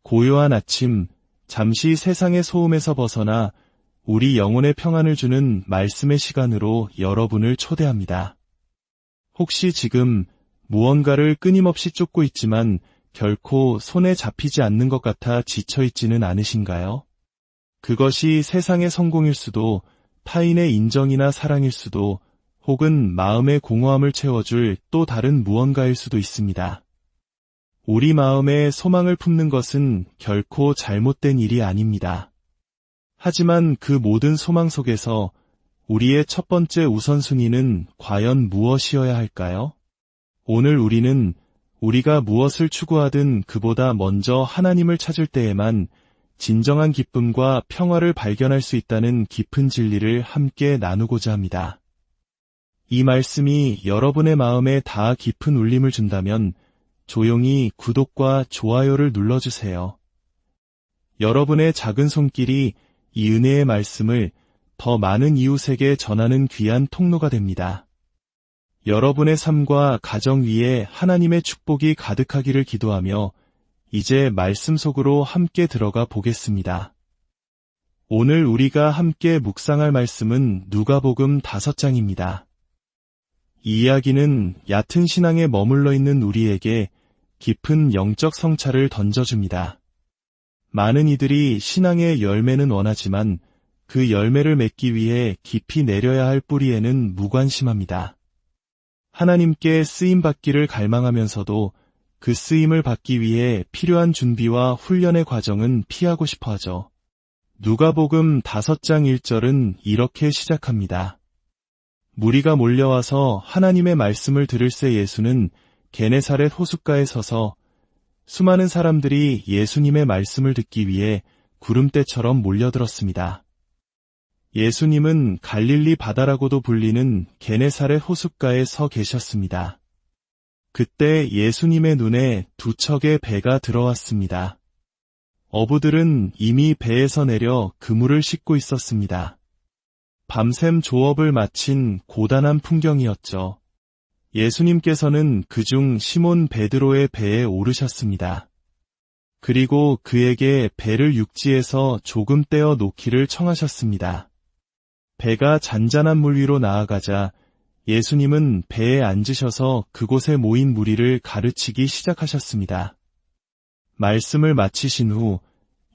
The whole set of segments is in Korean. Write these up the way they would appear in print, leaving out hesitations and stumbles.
고요한 아침, 잠시 세상의 소음에서 벗어나 우리 영혼의 평안을 주는 말씀의 시간으로 여러분을 초대합니다. 혹시 지금 무언가를 끊임없이 쫓고 있지만 결코 손에 잡히지 않는 것 같아 지쳐있지는 않으신가요? 그것이 세상의 성공일 수도, 타인의 인정이나 사랑일 수도, 혹은 마음의 공허함을 채워줄 또 다른 무언가일 수도 있습니다. 우리 마음에 소망을 품는 것은 결코 잘못된 일이 아닙니다. 하지만 그 모든 소망 속에서 우리의 첫 번째 우선순위는 과연 무엇이어야 할까요? 오늘 우리는 우리가 무엇을 추구하든 그보다 먼저 하나님을 찾을 때에만 진정한 기쁨과 평화를 발견할 수 있다는 깊은 진리를 함께 나누고자 합니다. 이 말씀이 여러분의 마음에 다 깊은 울림을 준다면 조용히 구독과 좋아요를 눌러주세요. 여러분의 작은 손길이 이 은혜의 말씀을 더 많은 이웃에게 전하는 귀한 통로가 됩니다. 여러분의 삶과 가정 위에 하나님의 축복이 가득하기를 기도하며 이제 말씀 속으로 함께 들어가 보겠습니다. 오늘 우리가 함께 묵상할 말씀은 누가복음 5장입니다. 이 이야기는 얕은 신앙에 머물러 있는 우리에게 깊은 영적 성찰을 던져줍니다. 많은 이들이 신앙의 열매는 원하지만 그 열매를 맺기 위해 깊이 내려야 할 뿌리에는 무관심합니다. 하나님께 쓰임받기를 갈망하면서도 그 쓰임을 받기 위해 필요한 준비와 훈련의 과정은 피하고 싶어 하죠. 누가복음 5장 1절은 이렇게 시작합니다. 무리가 몰려와서 하나님의 말씀을 들을새 예수는 게네사렛 호숫가에 서서 수많은 사람들이 예수님의 말씀을 듣기 위해 구름대처럼 몰려들었습니다. 예수님은 갈릴리 바다라고도 불리는 게네사렛 호숫가에 서 계셨습니다. 그때 예수님의 눈에 두 척의 배가 들어왔습니다. 어부들은 이미 배에서 내려 그물을 싣고 있었습니다. 밤샘 조업을 마친 고단한 풍경이었죠. 예수님께서는 그중 시몬 베드로의 배에 오르셨습니다. 그리고 그에게 배를 육지에서 조금 떼어 놓기를 청하셨습니다. 배가 잔잔한 물 위로 나아가자 예수님은 배에 앉으셔서 그곳에 모인 무리를 가르치기 시작하셨습니다. 말씀을 마치신 후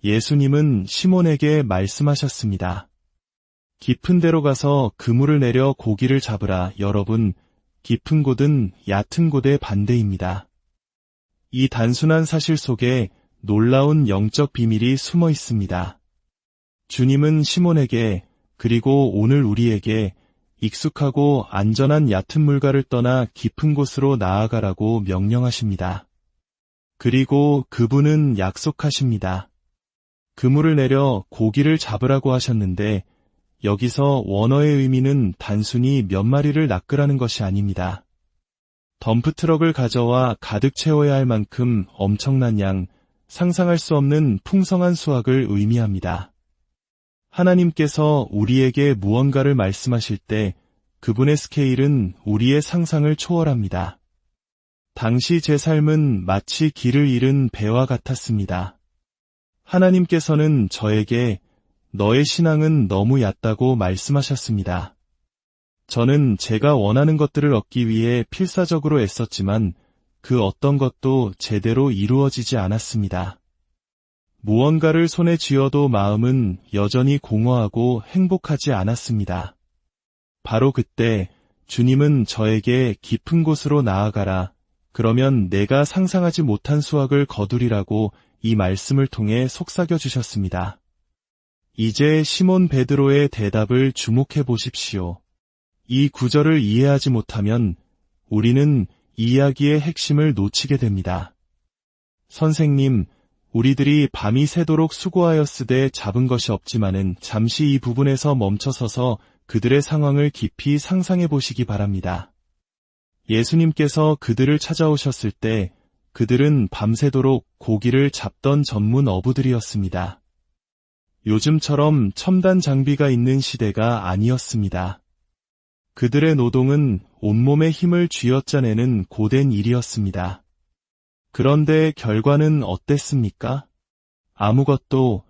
예수님은 시몬에게 말씀하셨습니다. 깊은 데로 가서 그물을 내려 고기를 잡으라. 여러분, 깊은 곳은 얕은 곳의 반대입니다. 이 단순한 사실 속에 놀라운 영적 비밀이 숨어 있습니다. 주님은 시몬에게 그리고 오늘 우리에게 익숙하고 안전한 얕은 물가를 떠나 깊은 곳으로 나아가라고 명령하십니다. 그리고 그분은 약속하십니다. 그물을 내려 고기를 잡으라고 하셨는데 여기서 원어의 의미는 단순히 몇 마리를 낚으라는 것이 아닙니다. 덤프트럭을 가져와 가득 채워야 할 만큼 엄청난 양, 상상할 수 없는 풍성한 수확을 의미합니다. 하나님께서 우리에게 무언가를 말씀하실 때 그분의 스케일은 우리의 상상을 초월합니다. 당시 제 삶은 마치 길을 잃은 배와 같았습니다. 하나님께서는 저에게 너의 신앙은 너무 얕다고 말씀하셨습니다. 저는 제가 원하는 것들을 얻기 위해 필사적으로 애썼지만 그 어떤 것도 제대로 이루어지지 않았습니다. 무언가를 손에 쥐어도 마음은 여전히 공허하고 행복하지 않았습니다. 바로 그때 주님은 저에게 깊은 곳으로 나아가라. 그러면 내가 상상하지 못한 수확을 거두리라고 이 말씀을 통해 속삭여 주셨습니다. 이제 시몬 베드로의 대답을 주목해 보십시오. 이 구절을 이해하지 못하면 우리는 이 이야기의 핵심을 놓치게 됩니다. 선생님, 우리들이 밤이 새도록 수고하였으되 잡은 것이 없지만은 잠시 이 부분에서 멈춰서서 그들의 상황을 깊이 상상해 보시기 바랍니다. 예수님께서 그들을 찾아오셨을 때 그들은 밤새도록 고기를 잡던 전문 어부들이었습니다. 요즘처럼 첨단 장비가 있는 시대가 아니었습니다. 그들의 노동은 온몸의 힘을 쥐어짜내는 고된 일이었습니다. 그런데 결과는 어땠습니까? 아무것도,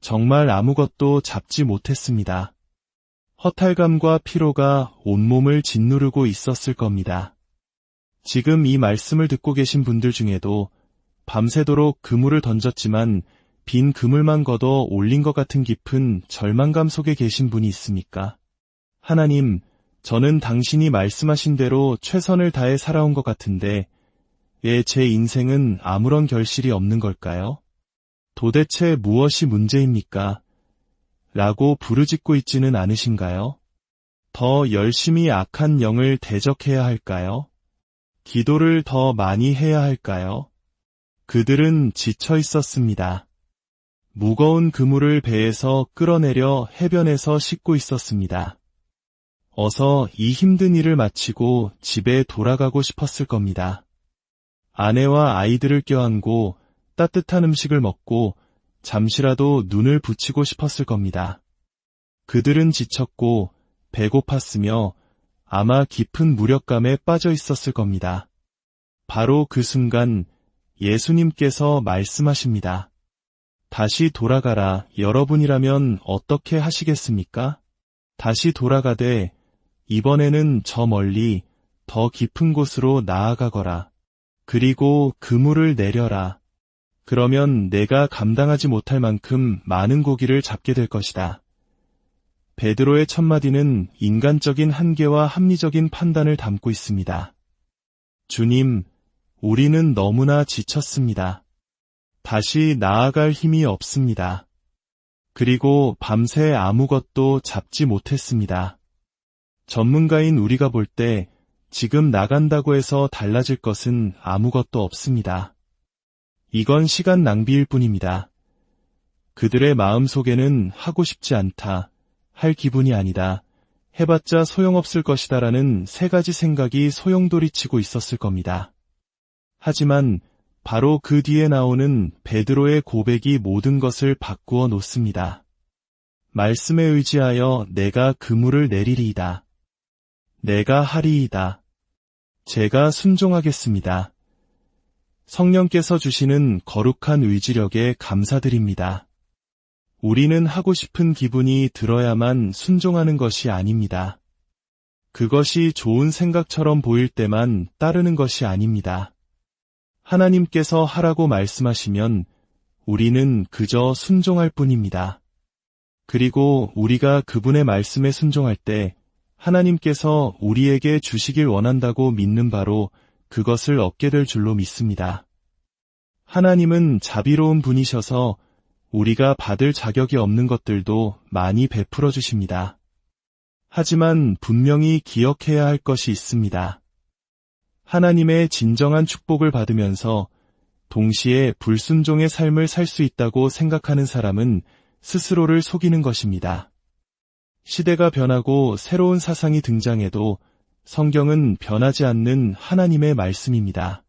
정말 아무것도 잡지 못했습니다. 허탈감과 피로가 온몸을 짓누르고 있었을 겁니다. 지금 이 말씀을 듣고 계신 분들 중에도 밤새도록 그물을 던졌지만 빈 그물만 걷어 올린 것 같은 깊은 절망감 속에 계신 분이 있습니까? 하나님, 저는 당신이 말씀하신 대로 최선을 다해 살아온 것 같은데 왜 제 인생은 아무런 결실이 없는 걸까요? 도대체 무엇이 문제입니까? 라고 부르짖고 있지는 않으신가요? 더 열심히 악한 영을 대적해야 할까요? 기도를 더 많이 해야 할까요? 그들은 지쳐 있었습니다. 무거운 그물을 배에서 끌어내려 해변에서 싣고 있었습니다. 어서 이 힘든 일을 마치고 집에 돌아가고 싶었을 겁니다. 아내와 아이들을 껴안고 따뜻한 음식을 먹고 잠시라도 눈을 붙이고 싶었을 겁니다. 그들은 지쳤고 배고팠으며 아마 깊은 무력감에 빠져 있었을 겁니다. 바로 그 순간 예수님께서 말씀하십니다. 다시 돌아가라. 여러분이라면 어떻게 하시겠습니까? 다시 돌아가되 이번에는 저 멀리 더 깊은 곳으로 나아가거라. 그리고 그물을 내려라. 그러면 내가 감당하지 못할 만큼 많은 고기를 잡게 될 것이다. 베드로의 첫마디는 인간적인 한계와 합리적인 판단을 담고 있습니다. 주님, 우리는 너무나 지쳤습니다. 다시 나아갈 힘이 없습니다. 그리고 밤새 아무것도 잡지 못했습니다. 전문가인 우리가 볼 때 지금 나간다고 해서 달라질 것은 아무것도 없습니다. 이건 시간 낭비일 뿐입니다. 그들의 마음속에는 하고 싶지 않다, 할 기분이 아니다, 해봤자 소용없을 것이다라는 세 가지 생각이 소용돌이치고 있었을 겁니다. 하지만 바로 그 뒤에 나오는 베드로의 고백이 모든 것을 바꾸어 놓습니다. 말씀에 의지하여 내가 그물을 내리리이다. 내가 하리이다. 제가 순종하겠습니다. 성령께서 주시는 거룩한 의지력에 감사드립니다. 우리는 하고 싶은 기분이 들어야만 순종하는 것이 아닙니다. 그것이 좋은 생각처럼 보일 때만 따르는 것이 아닙니다. 하나님께서 하라고 말씀하시면 우리는 그저 순종할 뿐입니다. 그리고 우리가 그분의 말씀에 순종할 때 하나님께서 우리에게 주시길 원한다고 믿는 바로 그것을 얻게 될 줄로 믿습니다. 하나님은 자비로운 분이셔서 우리가 받을 자격이 없는 것들도 많이 베풀어 주십니다. 하지만 분명히 기억해야 할 것이 있습니다. 하나님의 진정한 축복을 받으면서 동시에 불순종의 삶을 살 수 있다고 생각하는 사람은 스스로를 속이는 것입니다. 시대가 변하고 새로운 사상이 등장해도 성경은 변하지 않는 하나님의 말씀입니다.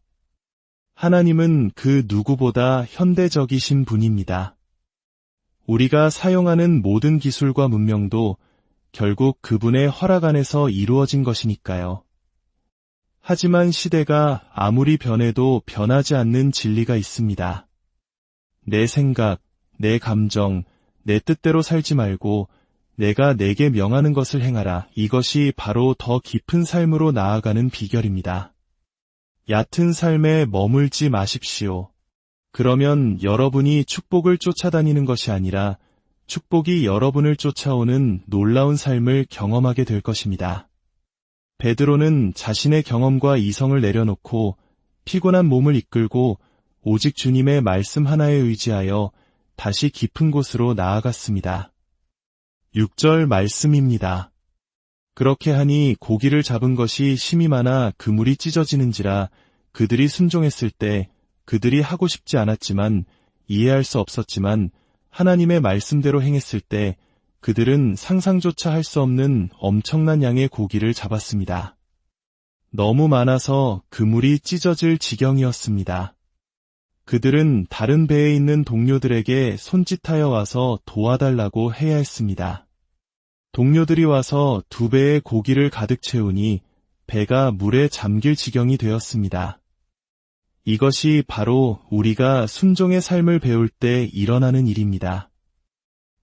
하나님은 그 누구보다 현대적이신 분입니다. 우리가 사용하는 모든 기술과 문명도 결국 그분의 허락 안에서 이루어진 것이니까요. 하지만 시대가 아무리 변해도 변하지 않는 진리가 있습니다. 내 생각, 내 감정, 내 뜻대로 살지 말고 내가 내게 명하는 것을 행하라. 이것이 바로 더 깊은 삶으로 나아가는 비결입니다. 얕은 삶에 머물지 마십시오. 그러면 여러분이 축복을 쫓아다니는 것이 아니라 축복이 여러분을 쫓아오는 놀라운 삶을 경험하게 될 것입니다. 베드로는 자신의 경험과 이성을 내려놓고 피곤한 몸을 이끌고 오직 주님의 말씀 하나에 의지하여 다시 깊은 곳으로 나아갔습니다. 6절 말씀입니다. 그렇게 하니 고기를 잡은 것이 힘이 많아 그물이 찢어지는지라 그들이 순종했을 때 그들이 하고 싶지 않았지만 이해할 수 없었지만 하나님의 말씀대로 행했을 때 그들은 상상조차 할 수 없는 엄청난 양의 고기를 잡았습니다. 너무 많아서 그물이 찢어질 지경이었습니다. 그들은 다른 배에 있는 동료들에게 손짓하여 와서 도와달라고 해야 했습니다. 동료들이 와서 2배의 고기를 가득 채우니 배가 물에 잠길 지경이 되었습니다. 이것이 바로 우리가 순종의 삶을 배울 때 일어나는 일입니다.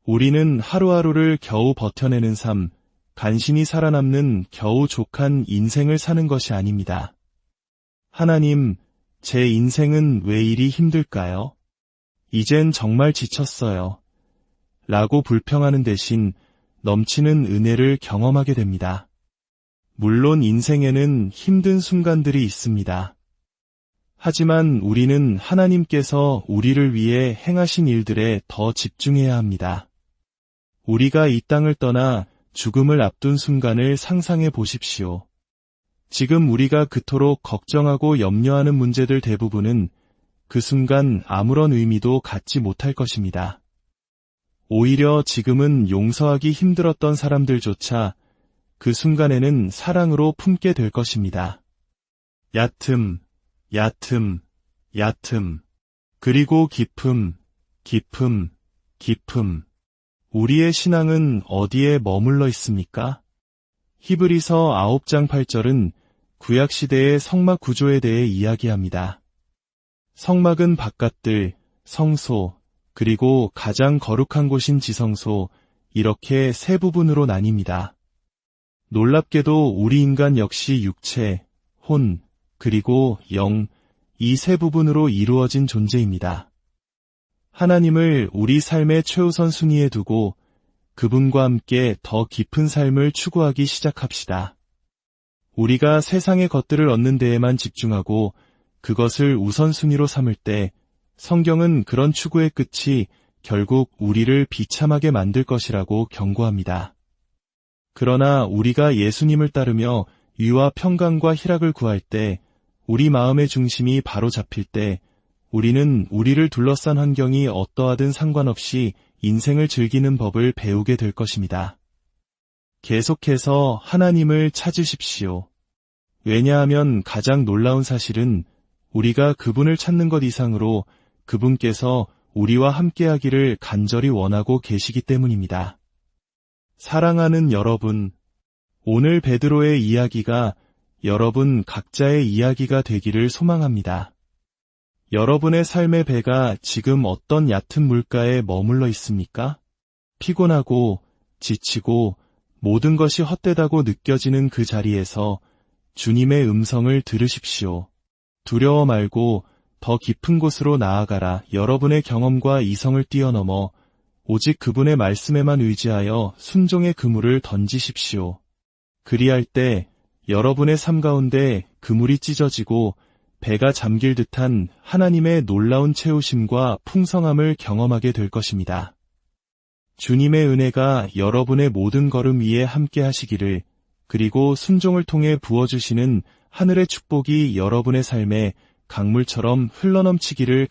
우리는 하루하루를 겨우 버텨내는 삶, 간신히 살아남는 겨우 족한 인생을 사는 것이 아닙니다. 하나님, 제 인생은 왜 이리 힘들까요? 이젠 정말 지쳤어요. 라고 불평하는 대신 넘치는 은혜를 경험하게 됩니다. 물론 인생에는 힘든 순간들이 있습니다. 하지만 우리는 하나님께서 우리를 위해 행하신 일들에 더 집중해야 합니다. 우리가 이 땅을 떠나 죽음을 앞둔 순간을 상상해 보십시오. 지금 우리가 그토록 걱정하고 염려하는 문제들 대부분은 그 순간 아무런 의미도 갖지 못할 것입니다. 오히려 지금은 용서하기 힘들었던 사람들조차 그 순간에는 사랑으로 품게 될 것입니다. 얕음, 얕음, 얕음, 그리고 깊음, 깊음, 깊음. 우리의 신앙은 어디에 머물러 있습니까? 히브리서 9장 8절은 구약시대의 성막 구조에 대해 이야기합니다. 성막은 바깥들, 성소, 그리고 가장 거룩한 곳인 지성소, 이렇게 세 부분으로 나뉩니다. 놀랍게도 우리 인간 역시 육체, 혼, 그리고 영, 이 세 부분으로 이루어진 존재입니다. 하나님을 우리 삶의 최우선 순위에 두고 그분과 함께 더 깊은 삶을 추구하기 시작합시다. 우리가 세상의 것들을 얻는 데에만 집중하고 그것을 우선순위로 삼을 때 성경은 그런 추구의 끝이 결국 우리를 비참하게 만들 것이라고 경고합니다. 그러나 우리가 예수님을 따르며 유와 평강과 희락을 구할 때, 우리 마음의 중심이 바로 잡힐 때 우리는 우리를 둘러싼 환경이 어떠하든 상관없이 인생을 즐기는 법을 배우게 될 것입니다. 계속해서 하나님을 찾으십시오. 왜냐하면 가장 놀라운 사실은 우리가 그분을 찾는 것 이상으로 그분께서 우리와 함께하기를 간절히 원하고 계시기 때문입니다. 사랑하는 여러분, 오늘 베드로의 이야기가 여러분 각자의 이야기가 되기를 소망합니다. 여러분의 삶의 배가 지금 어떤 얕은 물가에 머물러 있습니까? 피곤하고 지치고 모든 것이 헛되다고 느껴지는 그 자리에서 주님의 음성을 들으십시오. 두려워 말고 더 깊은 곳으로 나아가라. 여러분의 경험과 이성을 뛰어넘어 오직 그분의 말씀에만 의지하여 순종의 그물을 던지십시오. 그리할 때 여러분의 삶 가운데 그물이 찢어지고 배가 잠길 듯한 하나님의 놀라운 채우심과 풍성함을 경험하게 될 것입니다. 주님의 은혜가 여러분의 모든 걸음 위에 함께 하시기를, 그리고 순종을 통해 부어주시는 하늘의 축복이 여러분의 삶에 강물처럼 흘러넘치기를